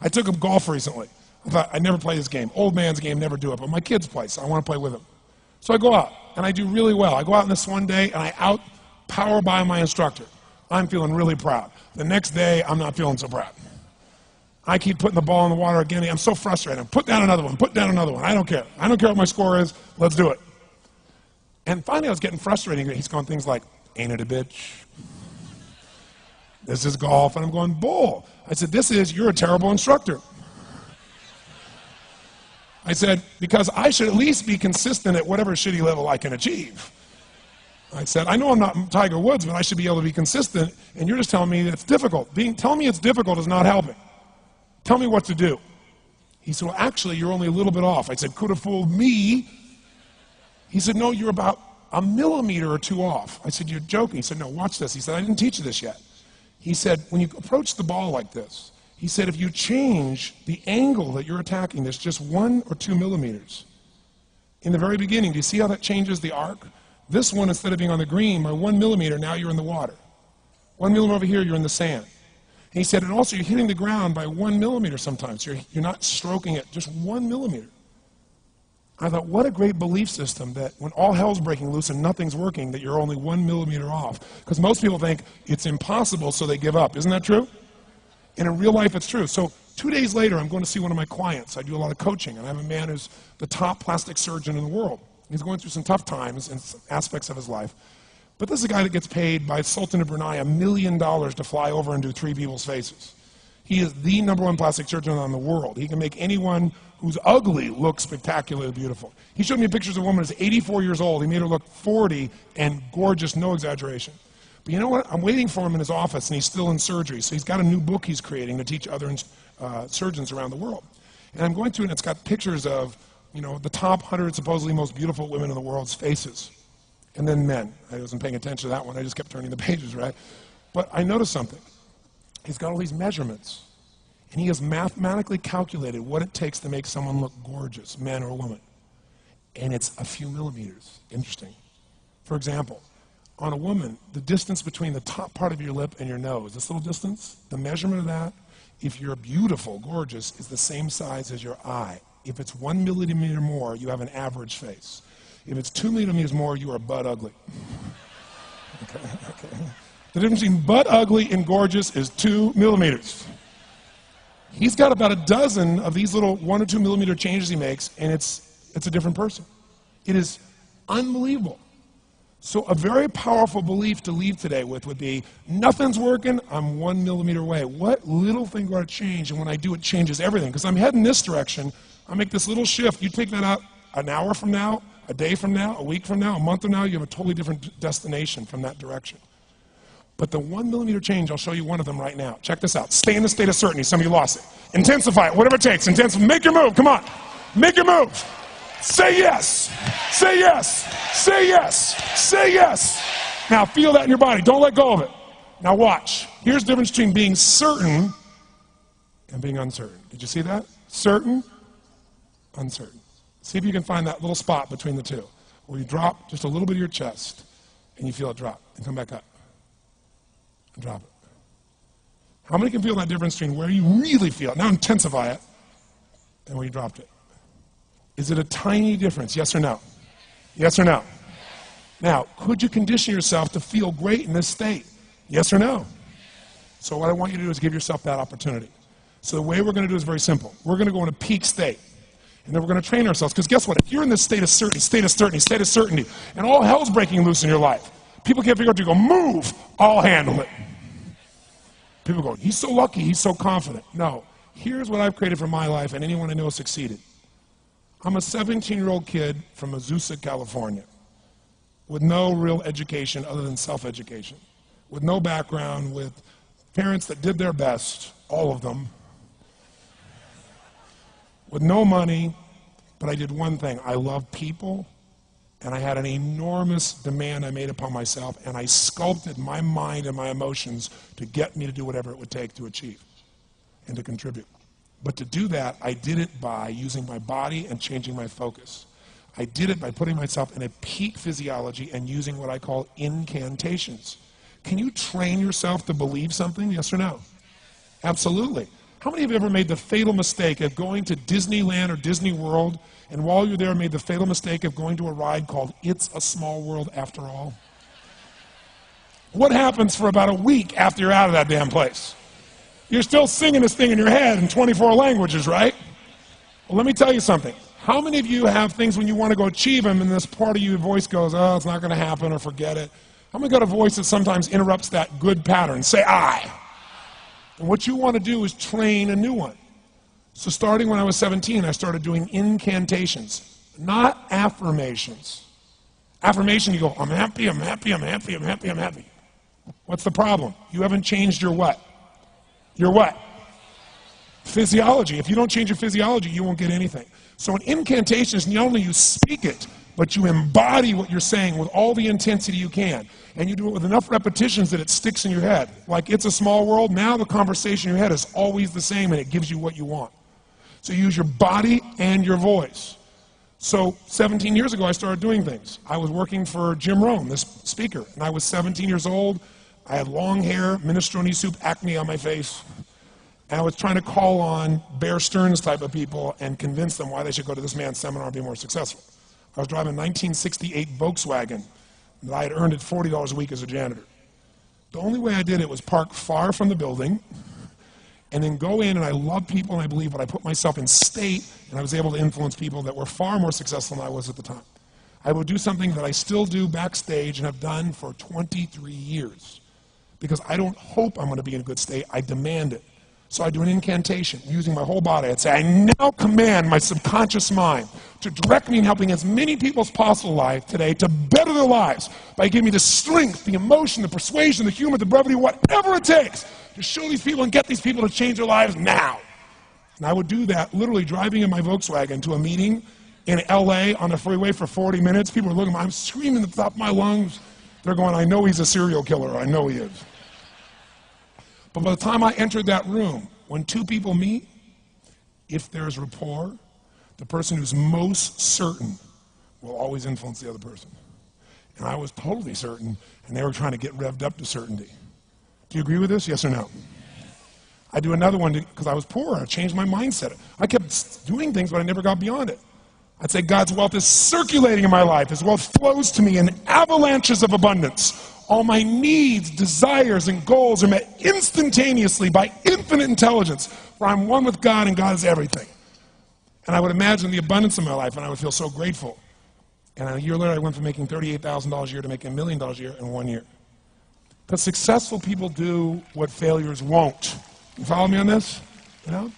I took him golf recently. I thought, I'd never play this game. Old man's game, never do it, but my kids play, so I want to play with them. So I go out, and I do really well. I go out on this one day, and I out-power by my instructor. I'm feeling really proud. The next day, I'm not feeling so proud. I keep putting the ball in the water again. I'm so frustrated. Put down another one, put down another one. I don't care. I don't care what my score is. Let's do it. And finally, I was getting frustrated. He's going things like, ain't it a bitch? This is golf. And I'm going, bull. I said, you're a terrible instructor. I said, because I should at least be consistent at whatever shitty level I can achieve. I said, I know I'm not Tiger Woods, but I should be able to be consistent, and you're just telling me that it's difficult. Telling me it's difficult is not helping. Tell me what to do. He said, well, actually, you're only a little bit off. I said, could have fooled me. He said, no, you're about a millimeter or two off. I said, you're joking. He said, no, watch this. He said, I didn't teach you this yet. He said, when you approach the ball like this, he said, if you change the angle that you're attacking this just 1 or 2 millimeters, in the very beginning, do you see how that changes the arc? This one, instead of being on the green, by 1 millimeter, now you're in the water. 1 millimeter over here, you're in the sand. And he said, and also you're hitting the ground by 1 millimeter sometimes. You're not stroking it, just 1 millimeter. I thought, what a great belief system that when all hell's breaking loose and nothing's working, that you're only 1 millimeter off. Because most people think it's impossible, so they give up. Isn't that true? And in real life, it's true. So 2 days later, I'm going to see one of my clients. I do a lot of coaching, and I have a man who's the top plastic surgeon in the world. He's going through some tough times in some aspects of his life. But this is a guy that gets paid by Sultan of Brunei $1 million to fly over and do 3 people's faces. He is the #1 plastic surgeon in the world. He can make anyone who's ugly look spectacularly beautiful. He showed me pictures of a woman who's 84 years old. He made her look 40 and gorgeous, no exaggeration. But you know what? I'm waiting for him in his office, and he's still in surgery. So he's got a new book he's creating to teach other surgeons around the world. And I'm going through it, and it's got pictures of the top 100 supposedly most beautiful women in the world's faces. And then men. I wasn't paying attention to that one. I just kept turning the pages, right? But I noticed something. He's got all these measurements. And he has mathematically calculated what it takes to make someone look gorgeous, man or woman. And it's a few millimeters. Interesting. For example, on a woman, the distance between the top part of your lip and your nose, this little distance, the measurement of that, if you're beautiful, gorgeous, is the same size as your eye. If it's 1 millimeter more, you have an average face. If it's 2 millimeters more, you are butt ugly. Okay. The difference between butt ugly and gorgeous is 2 millimeters. He's got about a dozen of these little 1 or 2 millimeter changes he makes, and it's a different person. It is unbelievable. So a very powerful belief to leave today with would be, nothing's working, I'm 1 millimeter away. What little thing do I change? And when I do, it changes everything. Because I'm heading this direction, I make this little shift. You take that out an hour from now, a day from now, a week from now, a month from now, you have a totally different destination from that direction. But the 1 millimeter change, I'll show you one of them right now. Check this out. Stay in the state of certainty. Some of you lost it. Intensify it, whatever it takes. Make your move. Come on. Make your move. Say yes. Say yes. Say yes. Say yes. Now feel that in your body. Don't let go of it. Now watch. Here's the difference between being certain and being uncertain. Did you see that? Certain, uncertain. See if you can find that little spot between the two, where you drop just a little bit of your chest, and you feel it drop, and come back up, and drop it. How many can feel that difference between where you really feel it, now intensify it, and where you dropped it? Is it a tiny difference, yes or no? Yes or no? Now, could you condition yourself to feel great in this state? Yes or no? So what I want you to do is give yourself that opportunity. So the way we're going to do is very simple. We're going to go in a peak state. And then we're going to train ourselves. Because guess what? If you're in this state of certainty, and all hell's breaking loose in your life, people can't figure out to go, move, I'll handle it. People go, he's so lucky, he's so confident. No. Here's what I've created for my life, and anyone I know has succeeded. I'm a 17-year-old kid from Azusa, California, with no real education other than self-education, with no background, with parents that did their best, all of them, with no money, but I did one thing. I loved people, and I had an enormous demand I made upon myself, and I sculpted my mind and my emotions to get me to do whatever it would take to achieve and to contribute. But to do that, I did it by using my body and changing my focus. I did it by putting myself in a peak physiology and using what I call incantations. Can you train yourself to believe something, yes or no? Absolutely. How many of you ever made the fatal mistake of going to Disneyland or Disney World, and while you're there made the fatal mistake of going to a ride called It's a Small World After All? What happens for about a week after you're out of that damn place? You're still singing this thing in your head in 24 languages, right? Well, let me tell you something. How many of you have things when you want to go achieve them and this part of your voice goes, oh, it's not going to happen, or forget it? How many got a voice that sometimes interrupts that good pattern? Say I. And what you want to do is train a new one. So starting when I was 17, I started doing incantations, not affirmations. Affirmation, you go, I'm happy, I'm happy, I'm happy, I'm happy, I'm happy. What's the problem? You haven't changed your what? Your what? Physiology. If you don't change your physiology, you won't get anything. So an incantation is not only you speak it, but you embody what you're saying with all the intensity you can. And you do it with enough repetitions that it sticks in your head. Like It's a Small World, now the conversation in your head is always the same and it gives you what you want. So you use your body and your voice. So 17 years ago, I started doing things. I was working for Jim Rohn, this speaker, and I was 17 years old. I had long hair, minestrone soup, acne on my face. And I was trying to call on Bear Stearns type of people and convince them why they should go to this man's seminar and be more successful. I was driving a 1968 Volkswagen that I had earned at $40 a week as a janitor. The only way I did it was park far from the building and then go in, and I love people and I believe, but I put myself in state and I was able to influence people that were far more successful than I was at the time. I would do something that I still do backstage and have done for 23 years because I don't hope I'm going to be in a good state, I demand it. So I do an incantation using my whole body. I'd say, I now command my subconscious mind to direct me in helping as many people as possible alive today to better their lives by giving me the strength, the emotion, the persuasion, the humor, the brevity, whatever it takes to show these people and get these people to change their lives now. And I would do that literally driving in my Volkswagen to a meeting in LA on the freeway for 40 minutes. People are looking at me, I'm screaming at the top of my lungs. They're going, I know he's a serial killer, I know he is. But by the time I entered that room, when two people meet, if there's rapport, the person who's most certain will always influence the other person. And I was totally certain, and they were trying to get revved up to certainty. Do you agree with this? Yes or no? I do another one because I was poor. I changed my mindset. I kept doing things, but I never got beyond it. I'd say God's wealth is circulating in my life. His wealth flows to me in avalanches of abundance. All my needs, desires, and goals are met instantaneously by infinite intelligence, for I'm one with God and God is everything. And I would imagine the abundance in my life, and I would feel so grateful. And a year later, I went from making $38,000 a year to making $1 million a year in 1 year. Because successful people do what failures won't. You follow me on this? You know?